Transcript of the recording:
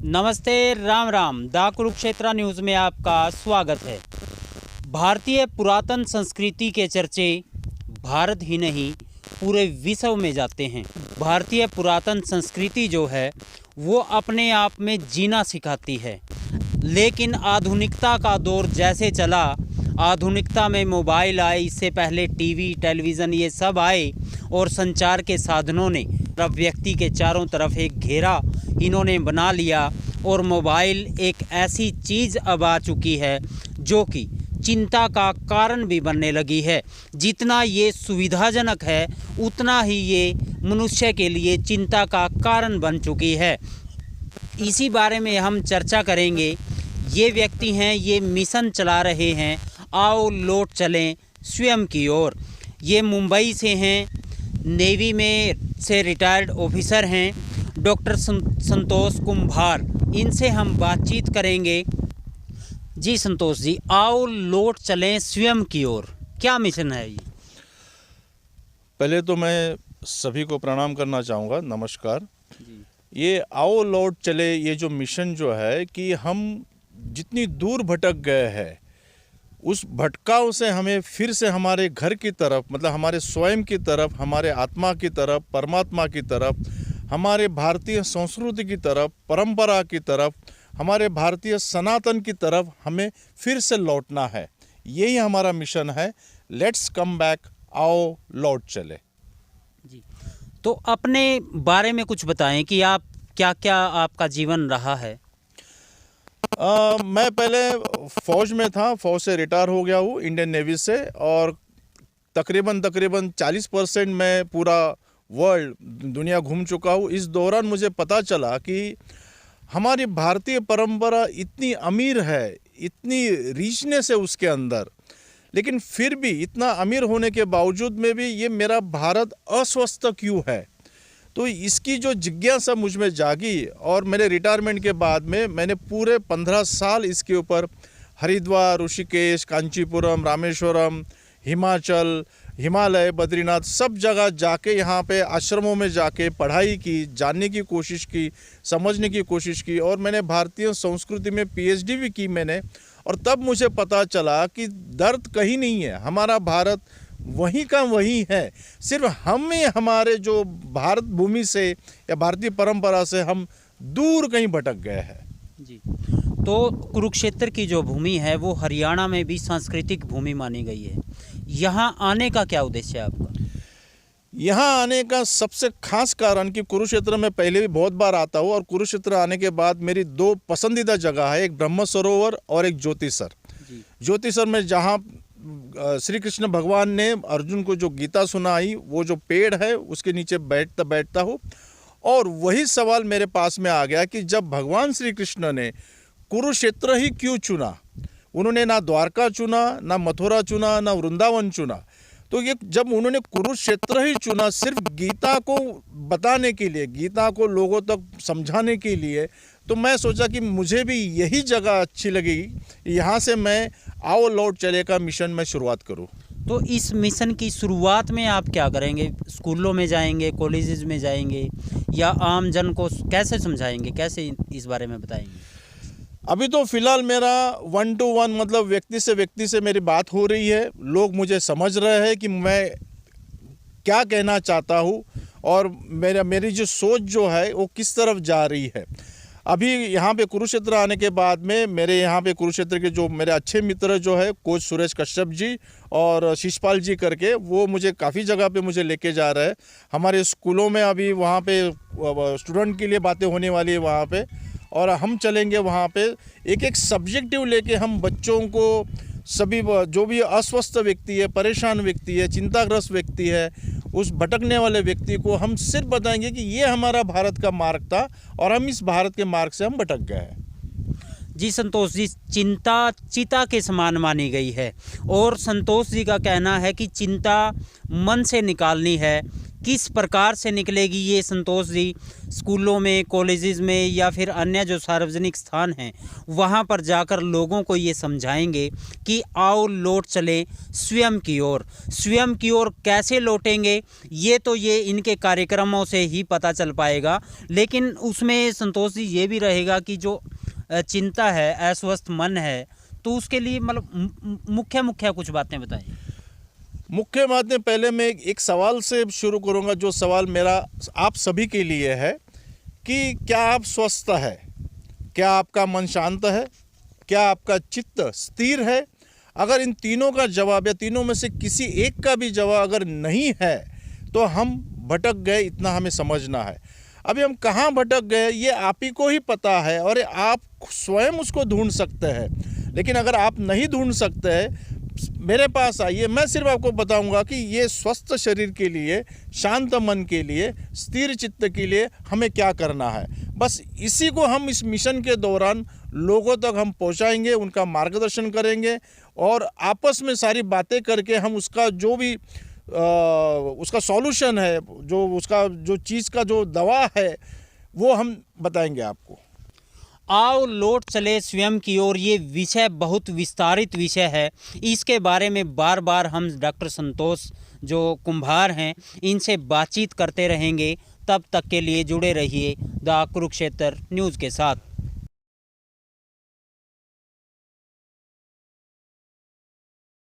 नमस्ते, Ram Ram. The Kurukshetra news में आपका स्वागत है। भारतीय पुरातन संस्कृति के चर्चे भारत ही नहीं पूरे विश्व में जाते हैं। भारतीय पुरातन संस्कृति जो है वो अपने आप में जीना सिखाती है, लेकिन आधुनिकता का दौर जैसे चला, आधुनिकता में मोबाइल आए, इससे पहले टीवी, टेलीविज़न ये सब आए और संचार के साधनों ने व्यक्ति के चारों तरफ एक घेरा इन्होंने बना लिया और मोबाइल एक ऐसी चीज़ अब आ चुकी है जो कि चिंता का कारण भी बनने लगी है। जितना ये सुविधाजनक है उतना ही ये मनुष्य के लिए चिंता का कारण बन चुकी है। इसी बारे में हम चर्चा करेंगे। ये व्यक्ति हैं, ये मिशन चला रहे हैं, आओ लौट चलें स्वयं की ओर। ये मुंबई से हैं, नेवी में से रिटायर्ड ऑफिसर हैं, डॉक्टर संतोष कुम्भार। इनसे हम बातचीत करेंगे। जी संतोष जी, आओ लौट चलें स्वयं की ओर, क्या मिशन है ये? पहले तो मैं सभी को प्रणाम करना चाहूँगा, नमस्कार जी। ये आओ लौट चले, ये जो मिशन जो है कि हम जितनी दूर भटक गए हैं उस भटकाव से हमें फिर से हमारे घर की तरफ, मतलब हमारे स्वयं की तरफ, हमारे आत्मा की तरफ, परमात्मा की तरफ, हमारे भारतीय संस्कृति की तरफ, परंपरा की तरफ, हमारे भारतीय सनातन की तरफ हमें फिर से लौटना है। यही हमारा मिशन है। लेट्स कम बैक, आओ लौट चले। जी, तो अपने बारे में कुछ बताएं कि आप क्या क्या आपका जीवन रहा है। मैं पहले फ़ौज में था, फ़ौज से रिटायर हो गया हूँ इंडियन नेवी से, और तकरीबन 40% मैं पूरा वर्ल्ड दुनिया घूम चुका हूँ। इस दौरान मुझे पता चला कि हमारी भारतीय परंपरा इतनी अमीर है, इतनी रिचनेस है उसके अंदर, लेकिन फिर भी इतना अमीर होने के बावजूद में भी ये मेरा भारत अस्वस्थ क्यों है। तो इसकी जो जिज्ञासा मुझ में जागी और मेरे रिटायरमेंट के बाद में मैंने पूरे 15 साल इसके ऊपर हरिद्वार, ऋषिकेश, कांचीपुरम, रामेश्वरम, हिमाचल, हिमालय, बद्रीनाथ सब जगह जाके यहाँ पे आश्रमों में जाके पढ़ाई की, जानने की कोशिश की, समझने की कोशिश की, और मैंने भारतीय संस्कृति में PhD भी की मैंने। और तब मुझे पता चला कि दर्द कहीं नहीं है, हमारा भारत वहीं का वहीं है, सिर्फ हमें हमारे जो भारत भूमि से या भारतीय परंपरा से हम दूर कहीं भटक गए हैं। जी, तो कुरुक्षेत्र की जो भूमि है वो हरियाणा में भी सांस्कृतिक भूमि मानी गई है। यहाँ आने का क्या उद्देश्य है आपका? यहाँ आने का सबसे खास कारण कि कुरुक्षेत्र में पहले भी बहुत बार आता हूँ, और कुरुक्षेत्र आने के बाद मेरी 2 पसंदीदा जगह है, एक ब्रह्म सरोवर और एक ज्योतिसर। ज्योतिसर में जहाँ श्री कृष्ण भगवान ने अर्जुन को जो गीता सुनाई, वो जो पेड़ है उसके नीचे बैठता हूँ। और वही सवाल मेरे पास में आ गया कि जब भगवान श्री कृष्ण ने कुरुक्षेत्र ही क्यों चुना, उन्होंने ना द्वारका चुना, ना मथुरा चुना, ना वृंदावन चुना, तो ये जब उन्होंने कुरुक्षेत्र ही चुना सिर्फ गीता को बताने के लिए, गीता को लोगों तक समझाने के लिए, तो मैं सोचा कि मुझे भी यही जगह अच्छी लगेगी, यहाँ से मैं आओ लौट चले का मिशन में शुरुआत करूँ। तो इस मिशन की शुरुआत में आप क्या करेंगे? स्कूलों में जाएंगे, कॉलेजेस में जाएंगे, या आम जन को कैसे समझाएंगे, कैसे इस बारे में बताएंगे? अभी तो फिलहाल मेरा 1 to 1, मतलब व्यक्ति से मेरी बात हो रही है। लोग मुझे समझ रहे हैं कि मैं क्या कहना चाहता हूँ और मेरी जो सोच जो है वो किस तरफ जा रही है। अभी यहाँ पे कुरुक्षेत्र आने के बाद में मेरे यहाँ पे कुरुक्षेत्र के जो मेरे अच्छे मित्र जो है कोच सुरेश कश्यप जी और शिषपाल जी करके, वो मुझे काफ़ी जगह पे मुझे लेके जा रहे हैं। हमारे स्कूलों में अभी वहाँ पे स्टूडेंट के लिए बातें होने वाली है वहाँ पे, और हम चलेंगे वहाँ पे एक सब्जेक्टिव लेके हम बच्चों को, सभी जो भी अस्वस्थ व्यक्ति है, परेशान व्यक्ति है, चिंताग्रस्त व्यक्ति है, उस भटकने वाले व्यक्ति को हम सिर्फ बताएंगे कि ये हमारा भारत का मार्ग था और हम इस भारत के मार्ग से हम भटक गए हैं। जी संतोष जी, चिंता चिता के समान मानी गई है, और संतोष जी का कहना है कि चिंता मन से निकालनी है, किस प्रकार से निकलेगी ये संतोष जी स्कूलों में, कॉलेजेस में या फिर अन्य जो सार्वजनिक स्थान हैं वहाँ पर जाकर लोगों को ये समझाएंगे कि आओ लौट चले स्वयं की ओर। स्वयं की ओर कैसे लौटेंगे ये इनके कार्यक्रमों से ही पता चल पाएगा। लेकिन उसमें संतोष जी ये भी रहेगा कि जो चिंता है, अस्वस्थ मन है, तो उसके लिए मतलब मुख्य कुछ बातें बताइए। मुख्य बातें पहले मैं एक सवाल से शुरू करूंगा, जो सवाल मेरा आप सभी के लिए है कि क्या आप स्वस्थ है, क्या आपका मन शांत है, क्या आपका चित्त स्थिर है। अगर इन तीनों का जवाब या तीनों में से किसी एक का भी जवाब अगर नहीं है तो हम भटक गए, इतना हमें समझना है। अभी हम कहाँ भटक गए ये आप ही को ही पता है और आप स्वयं उसको ढूंढ सकते हैं। लेकिन अगर आप नहीं ढूंढ सकते हैं, मेरे पास आइए, मैं सिर्फ आपको बताऊंगा कि ये स्वस्थ शरीर के लिए, शांत मन के लिए, स्थिर चित्त के लिए हमें क्या करना है। बस इसी को हम इस मिशन के दौरान लोगों तक हम पहुंचाएंगे, उनका मार्गदर्शन करेंगे और आपस में सारी बातें करके हम उसका जो भी उसका सॉल्यूशन है, जो उसका जो चीज़ का जो दवा है वो हम बताएंगे आपको। आओ लौट चले स्वयं की ओर, ये विषय बहुत विस्तारित विषय है। इसके बारे में बार बार हम डॉक्टर संतोष जो कुम्हार हैं इनसे बातचीत करते रहेंगे। तब तक के लिए जुड़े रहिए द कुरुक्षेत्र न्यूज़ के साथ।